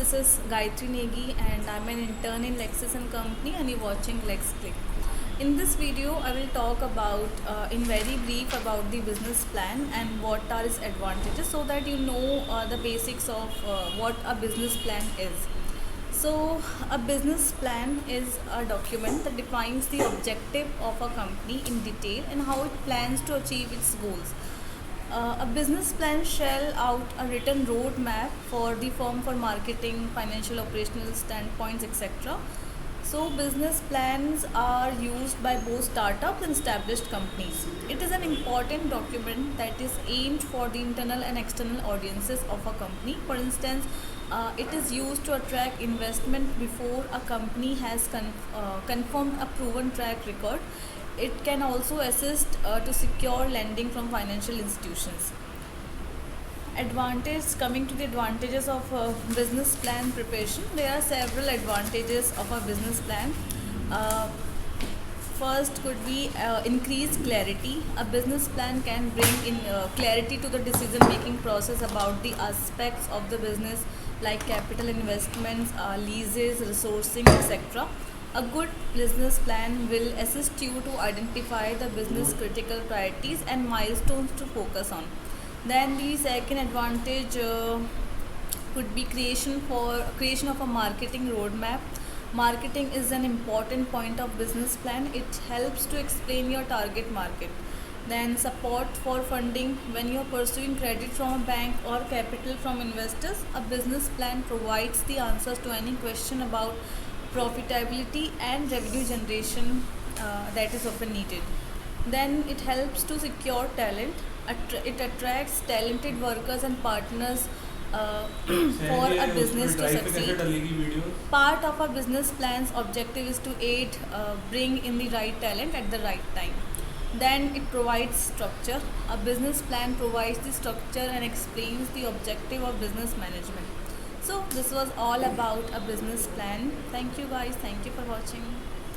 this is Gayatri Negi and I'm an intern in Lexus and Company and you're watching Lex Click. In this video, I will talk about, in very brief, about the business plan and what are its advantages so that you know the basics of what a business plan is. So, a business plan is a document that defines the objective of a company in detail and how it plans to achieve its goals. A business plan shell out a written roadmap for the firm for marketing, financial, operational standpoints, etc. So, business plans are used by both startups and established companies. It is an important document that is aimed for the internal and external audiences of a company. For instance, it is used to attract investment before a company has confirmed a proven track record. It can also assist to secure lending from financial institutions. Advantage Coming to the advantages of business plan preparation, there are several advantages of a business plan. Uh, First could be increased clarity. A business plan can bring in clarity to the decision making process about the aspects of the business like capital investments, leases, resourcing, etc. A good business plan will assist you to identify the business critical priorities and milestones to focus on. Then the second advantage could be creation of a marketing roadmap. Marketing is an important point of business plan. It helps to explain your target market. Then support for funding. When you are pursuing credit from a bank or capital from investors, a business plan provides the answers to any question about profitability and revenue generation that is often needed. Then it helps to secure talent. It attracts talented workers and partners for a business to succeed. Part of a business plan's objective is to aid, bring in the right talent at the right time. Then it provides structure. A business plan provides the structure and explains the objective of business management. So this was all about a business plan. Thank you guys. Thank you for watching.